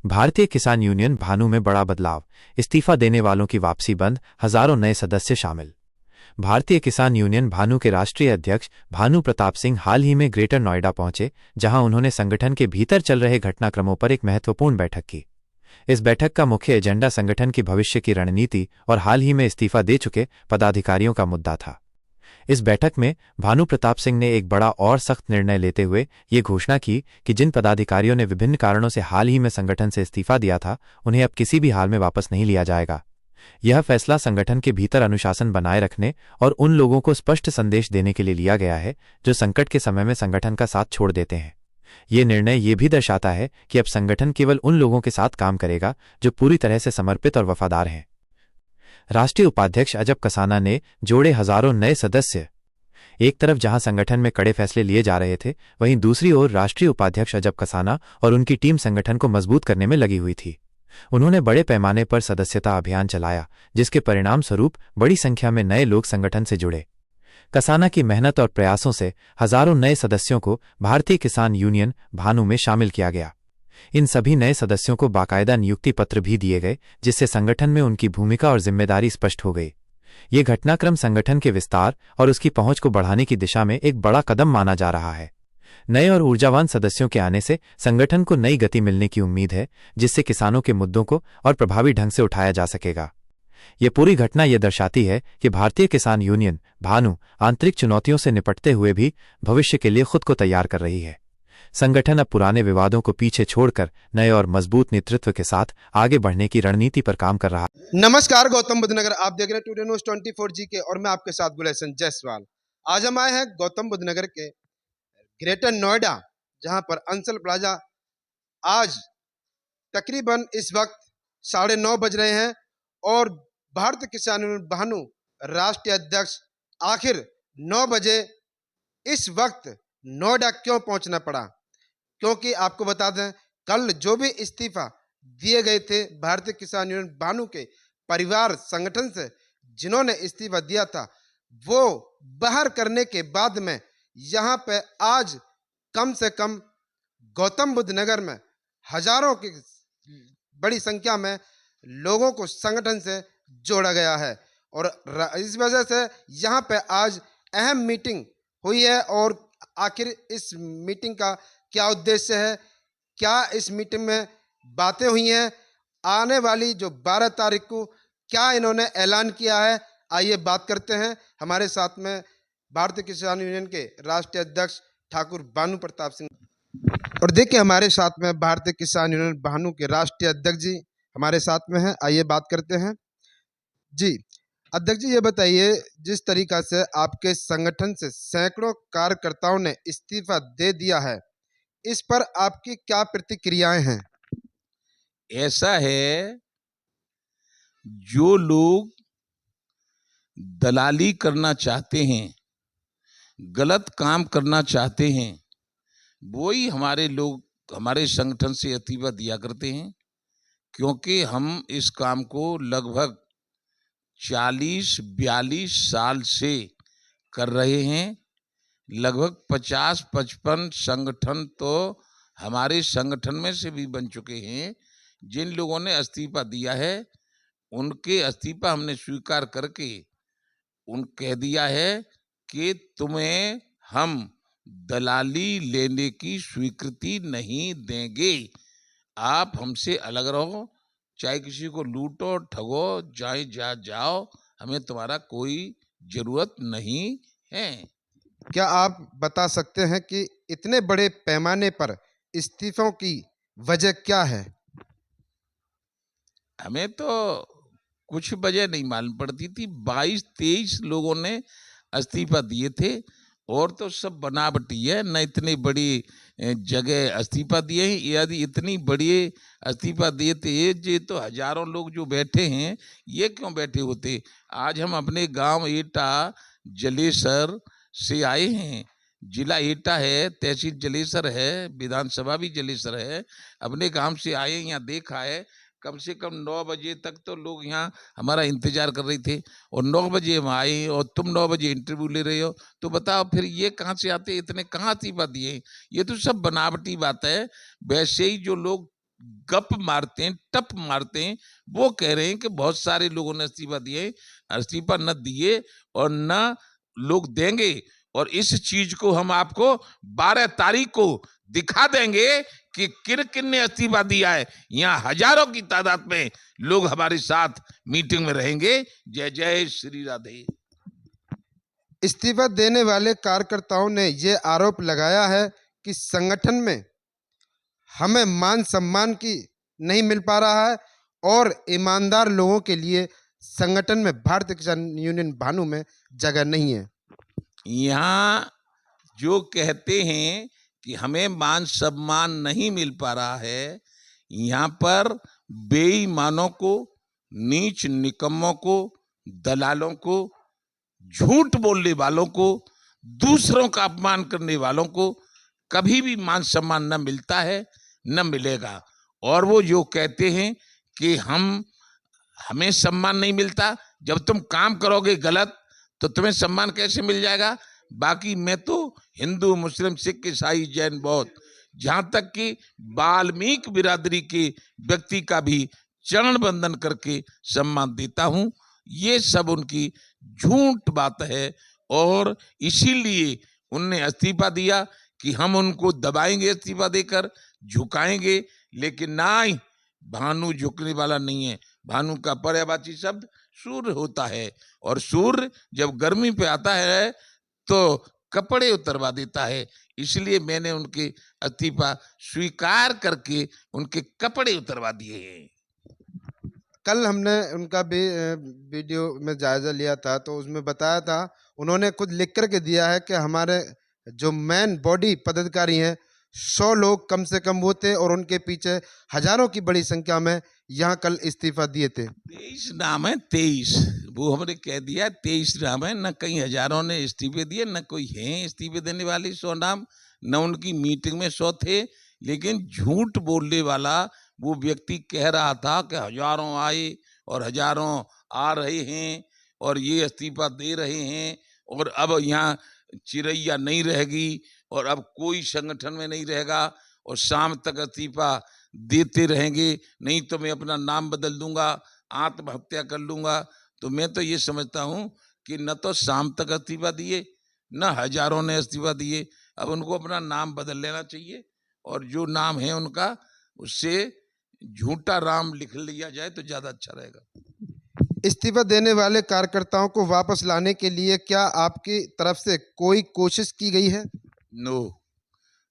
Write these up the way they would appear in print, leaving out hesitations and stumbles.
भारतीय किसान यूनियन भानु में बड़ा बदलाव, इस्तीफा देने वालों की वापसी बंद, हजारों नए सदस्य शामिल। भारतीय किसान यूनियन भानु के राष्ट्रीय अध्यक्ष भानु प्रताप सिंह हाल ही में ग्रेटर नोएडा पहुंचे, जहां उन्होंने संगठन के भीतर चल रहे घटनाक्रमों पर एक महत्वपूर्ण बैठक की। इस बैठक का मुख्य एजेंडा संगठन की भविष्य की रणनीति और हाल ही में इस्तीफा दे चुके पदाधिकारियों का मुद्दा था। इस बैठक में भानु प्रताप सिंह ने एक बड़ा और सख्त निर्णय लेते हुए ये घोषणा की कि जिन पदाधिकारियों ने विभिन्न कारणों से हाल ही में संगठन से इस्तीफा दिया था, उन्हें अब किसी भी हाल में वापस नहीं लिया जाएगा। यह फैसला संगठन के भीतर अनुशासन बनाए रखने और उन लोगों को स्पष्ट संदेश देने के लिए लिया गया है जो संकट के समय में संगठन का साथ छोड़ देते हैं। ये निर्णय ये भी दर्शाता है कि अब संगठन केवल उन लोगों के साथ काम करेगा जो पूरी तरह से समर्पित और वफादार हैं। राष्ट्रीय उपाध्यक्ष अजब कसाना ने जोड़े हजारों नए सदस्य। एक तरफ जहां संगठन में कड़े फैसले लिए जा रहे थे, वहीं दूसरी ओर राष्ट्रीय उपाध्यक्ष अजब कसाना और उनकी टीम संगठन को मजबूत करने में लगी हुई थी। उन्होंने बड़े पैमाने पर सदस्यता अभियान चलाया, जिसके परिणाम स्वरूप बड़ी संख्या में नए लोग संगठन से जुड़े। कसाना की मेहनत और प्रयासों से हजारों नए सदस्यों को भारतीय किसान यूनियन भानु में शामिल किया गया। इन सभी नए सदस्यों को बाकायदा नियुक्ति पत्र भी दिए गए, जिससे संगठन में उनकी भूमिका और जिम्मेदारी स्पष्ट हो गई। ये घटनाक्रम संगठन के विस्तार और उसकी पहुंच को बढ़ाने की दिशा में एक बड़ा कदम माना जा रहा है। नए और ऊर्जावान सदस्यों के आने से संगठन को नई गति मिलने की उम्मीद है, जिससे किसानों के मुद्दों को और प्रभावी ढंग से उठाया जा सकेगा। ये पूरी घटना ये दर्शाती है कि भारतीय किसान यूनियन भानु आंतरिक चुनौतियों से निपटते हुए भी भविष्य के लिए खुद को तैयार कर रही है। संगठन अब पुराने विवादों को पीछे छोड़कर नए और मजबूत नेतृत्व के साथ आगे बढ़ने की रणनीति पर काम कर रहा है। नमस्कार, गौतम बुद्ध नगर, आप देख रहे हैं टुडे न्यूज़ 24 जीके और मैं आपके साथ गुलेशन जायसवाल। आज हम आए हैं गौतम बुद्ध नगर के ग्रेटर नोएडा, जहां पर अंसल प्लाजा आज तकरीबन इस वक्त 9:30 बज रहे हैं और भारतीय किसान यूनियन भानु राष्ट्रीय अध्यक्ष आखिर 9 बजे इस वक्त नोएडा क्यों पहुंचना पड़ा, क्योंकि आपको बता दें कल जो भी इस्तीफा दिए गए थे भारतीय किसान यूनियन भानु के परिवार संगठन से, जिन्होंने इस्तीफा दिया था, वो बाहर करने के बाद में यहाँ पे आज कम से कम गौतम बुद्ध नगर में हजारों की बड़ी संख्या में लोगों को संगठन से जोड़ा गया है और इस वजह से यहाँ पे आज अहम मीटिंग हुई है। और आखिर इस मीटिंग का क्या उद्देश्य है, क्या इस मीटिंग में बातें हुई हैं, आने वाली जो 12 तारीख को क्या इन्होंने ऐलान किया है, आइए बात करते हैं। हमारे साथ में भारतीय किसान यूनियन के राष्ट्रीय अध्यक्ष ठाकुर भानु प्रताप सिंह, और देखिए हमारे साथ में भारतीय किसान यूनियन भानु के राष्ट्रीय अध्यक्ष जी हमारे साथ में हैं। आइए बात करते हैं। जी अध्यक्ष जी, ये बताइए, जिस तरीका से आपके संगठन से सैकड़ों कार्यकर्ताओं ने इस्तीफा दे दिया है, इस पर आपकी क्या प्रतिक्रियाएं हैं? ऐसा है, जो लोग दलाली करना चाहते हैं, गलत काम करना चाहते हैं, वही हमारे लोग हमारे संगठन से इस्तीफा दिया करते हैं, क्योंकि हम इस काम को लगभग 40-42 साल से कर रहे हैं। लगभग 50-55 संगठन तो हमारे संगठन में से भी बन चुके हैं। जिन लोगों ने इस्तीफा दिया है, उनके इस्तीफा हमने स्वीकार करके उन कह दिया है कि तुम्हें हम दलाली लेने की स्वीकृति नहीं देंगे, आप हमसे अलग रहो, चाहे किसी को लूटो ठगो, चाहे जाओ, हमें तुम्हारा कोई जरूरत नहीं है। क्या आप बता सकते हैं कि इतने बड़े पैमाने पर इस्तीफों की वजह क्या है? हमें तो कुछ वजह नहीं मालूम पड़ती थी। 22-23 लोगों ने इस्तीफा दिए थे और तो सब बनावटी है, न इतनी बड़ी जगह इस्तीफा दिए हैं। यदि इतनी बड़ी इस्तीफा दिए थे ये तो हजारों लोग जो बैठे हैं, ये क्यों बैठे होते? आज हम अपने गांव एटा जलेसर से आए हैं। जिला एटा है, तहसील जलेसर है, विधानसभा भी जलेसर है। अपने गांव से आए, यहाँ देखा है कम से कम 9 बजे तक तो लोग यहाँ हमारा इंतजार कर रहे थे और 9 बजे हम आए और तुम 9 बजे इंटरव्यू ले रहे हो, तो बताओ फिर ये कहाँ से आते, इतने कहाँ इस्तीफा दिए? ये तो सब बनावटी बात है। वैसे ही जो लोग गप मारते हैं, टप मारते हैं। वो कह रहे हैं कि बहुत सारे लोगों ने इस्तीफा दिए, इस्तीफा न दिए और न लोग देंगे। और इस चीज को हम आपको 12 तारीख को दिखा देंगे कि किन किन ने इस्तीफा दिया है। यहाँ हजारों की तादाद में लोग हमारे साथ मीटिंग में रहेंगे। जय जय श्री राधे। इस्तीफा देने वाले कार्यकर्ताओं ने ये आरोप लगाया है कि संगठन में हमें मान सम्मान की नहीं मिल पा रहा है और ईमानदार लोगों के लिए संगठन में भारतीय किसान यूनियन भानु में जगह नहीं है। यहाँ जो कहते हैं कि हमें मान सम्मान नहीं मिल पा रहा है, यहाँ पर बेईमानों को, नीच निकम्मों को, दलालों को, झूठ बोलने वालों को, दूसरों का अपमान करने वालों को कभी भी मान सम्मान न मिलता है, न मिलेगा। और वो जो कहते हैं कि हमें सम्मान नहीं मिलता, जब तुम काम करोगे गलत तो तुम्हें सम्मान कैसे मिल जाएगा। बाकी मैं तो हिंदू, मुस्लिम, सिख, ईसाई, जैन, बौद्ध, जहां तक कि वाल्मीकि बिरादरी के व्यक्ति का भी चरण बंदन करके सम्मान देता हूं। ये सब उनकी झूठ बात है और इसीलिए उनने इस्तीफा दिया कि हम उनको दबाएंगे, इस्तीफा देकर झुकाएंगे। लेकिन नहीं, भानु झुकने वाला नहीं है। भानु का पर्यायवाची शब्द सूर्य होता है और सूर्य जब गर्मी पे आता है तो कपड़े उतरवा देता है। इसलिए मैंने उनके इस्तीफा स्वीकार करके उनके कपड़े उतरवा दिए हैं। कल हमने उनका भी वीडियो में जायजा लिया था, तो उसमें बताया था, उन्होंने खुद लिख करके दिया है कि हमारे जो मेन बॉडी पदाधिकारी हैं 100 लोग कम से कम वो थे और उनके पीछे हजारों की बड़ी संख्या में यहाँ कल इस्तीफा दिए थे। 23 नाम है, 23 वो हमने कह दिया, 23 नाम है। न कई हजारों ने इस्तीफे दिए, न कोई है इस्तीफे देने वाले 100 नाम, न उनकी मीटिंग में 100 थे। लेकिन झूठ बोलने वाला वो व्यक्ति कह रहा था कि हजारों आए और हजारों आ रहे हैं और ये इस्तीफा दे रहे हैं और अब यहाँ चिरैया नहीं रहेगी और अब कोई संगठन में नहीं रहेगा और शाम तक इस्तीफा देते रहेंगे, नहीं तो मैं अपना नाम बदल दूंगा, आत्महत्या कर लूंगा। तो मैं तो ये समझता हूँ कि न तो शाम तक इस्तीफा दिए, न हजारों ने इस्तीफा दिए। अब उनको अपना नाम बदल लेना चाहिए और जो नाम है उनका उससे झूठा राम लिख लिया जाए तो ज्यादा अच्छा रहेगा। इस्तीफा देने वाले कार्यकर्ताओं को वापस लाने के लिए क्या आपकी तरफ से कोई कोशिश की गई है? नो,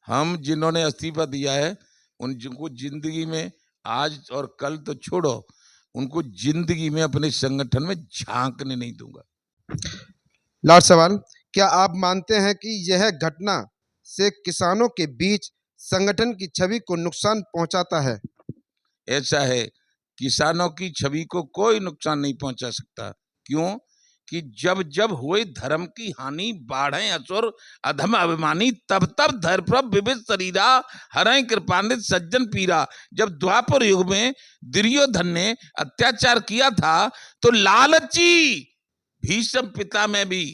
हम जिन्होंने इस्तीफा दिया है उनको जिंदगी में, आज और कल तो छोड़ो, उनको जिंदगी में अपने संगठन में झांकने नहीं दूंगा। लास्ट सवाल, क्या आप मानते हैं कि यह घटना से किसानों के बीच संगठन की छवि को नुकसान पहुंचाता है? ऐसा है, किसानों की छवि को कोई नुकसान नहीं पहुंचा सकता। क्यों? कि जब जब हुए धर्म की हानि, बाढ़ें असुर अधम अभिमानी, तब तब धर्म विविध शरीरा, हरय कृपान्वित सज्जन पीरा। जब द्वापर युग में दुर्योधन ने अत्याचार किया था तो लालची भीष्म पिता में भी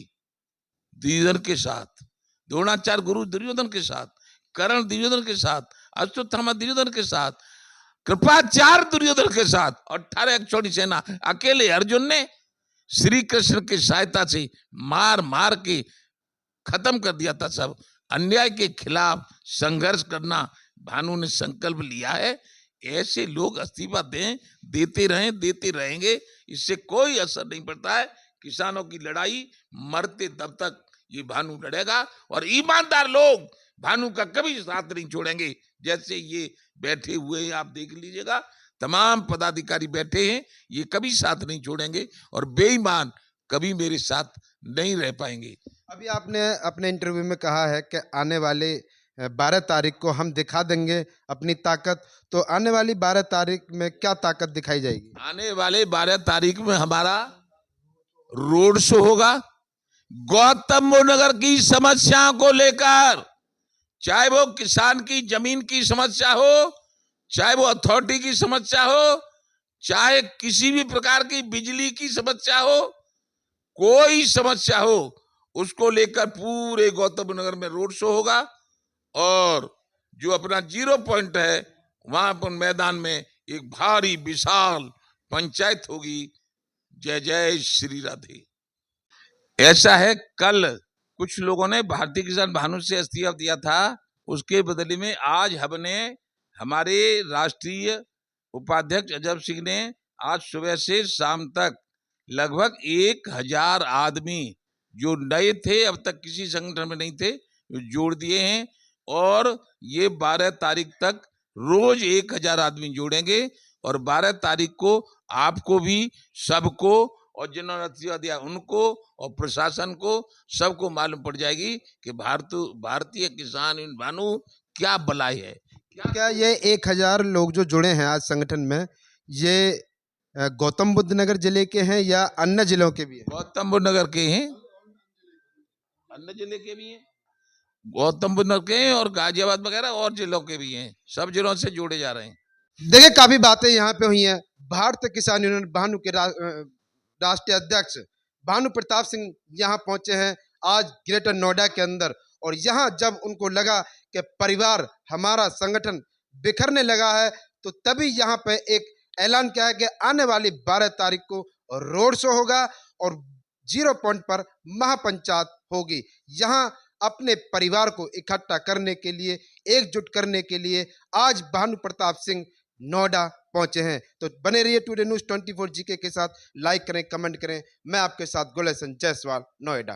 दुर्योधन के साथ, द्रोणाचार्य गुरु दुर्योधन के साथ, कर्ण दुर्योधन के साथ, अश्वत्थामा दुर्योधन के साथ, कृपाचार्य दुर्योधन के साथ, 18 छोटी सेना अकेले अर्जुन ने श्री कृष्ण की सहायता से मार मार के खत्म कर दिया था। सब अन्याय के खिलाफ संघर्ष करना भानु ने संकल्प लिया है। ऐसे लोग इस्तीफा देते रहेंगे, इससे कोई असर नहीं पड़ता है। किसानों की लड़ाई मरते दब तक ये भानु लड़ेगा और ईमानदार लोग भानु का कभी साथ नहीं छोड़ेंगे। जैसे ये बैठे हुए हैं, आप देख लीजिएगा, तमाम पदाधिकारी बैठे हैं, ये कभी साथ नहीं छोड़ेंगे और बेईमान कभी मेरे साथ नहीं रह पाएंगे। अभी आपने अपने इंटरव्यू में कहा है कि आने वाले 12 तारीख को हम दिखा देंगे अपनी ताकत, तो आने वाली 12 तारीख में क्या ताकत दिखाई जाएगी? आने वाले 12 तारीख में हमारा रोड शो होगा गौतम बुद्ध नगर की समस्याओं को लेकर, चाहे वो किसान की जमीन की समस्या हो, चाहे वो अथॉरिटी की समस्या हो, चाहे किसी भी प्रकार की बिजली की समस्या हो, कोई समस्या हो, उसको लेकर पूरे गौतम नगर में रोड शो होगा। और जो अपना 0 पॉइंट है वहां पर मैदान में एक भारी विशाल पंचायत होगी। जय जय श्री राधे। ऐसा है, कल कुछ लोगों ने भारतीय किसान भानु से इस्तीफा दिया था, उसके बदले में आज हमने हमारे राष्ट्रीय उपाध्यक्ष अजब सिंह ने आज सुबह से शाम तक लगभग 1000 आदमी जो नए थे, अब तक किसी संगठन में नहीं थे, जोड़ दिए हैं। और ये 12 तारीख तक रोज 1000 आदमी जोड़ेंगे और 12 तारीख को आपको भी, सबको, और जिन्होंने इस्तीफा दिया उनको और प्रशासन को, सबको मालूम पड़ जाएगी कि भारतीय किसान यूनियन भानु क्या बलाई है। क्या ये 1000 लोग जो जुड़े हैं आज संगठन में, ये गौतम बुद्ध नगर जिले के हैं या अन्य जिलों के भी हैं? गौतम बुद्ध नगर के हैं, अन्य जिले के भी हैं, गौतम बुद्ध नगर के हैं और गाजियाबाद वगैरह और जिलों के भी हैं। सब जिलों से जोड़े जा रहे हैं। देखिए, काफी बातें यहाँ पे हुई हैं। भारतीय किसान यूनियन भानु के राष्ट्रीय अध्यक्ष भानु प्रताप सिंह यहाँ पहुंचे हैं आज ग्रेटर नोएडा के अंदर, और यहाँ जब उनको लगा कि परिवार, हमारा संगठन बिखरने लगा है, तो तभी यहाँ पे एक ऐलान किया है कि आने वाली 12 तारीख को रोड शो होगा और 0 पॉइंट पर महापंचायत होगी। यहाँ अपने परिवार को इकट्ठा करने के लिए, एकजुट करने के लिए आज भानु प्रताप सिंह नोएडा पहुंचे हैं। तो बने रहिए टुडे न्यूज़ 24 जीके के साथ। लाइक करें, कमेंट करें। मैं आपके साथ गुलेशन जायसवाल, नोएडा।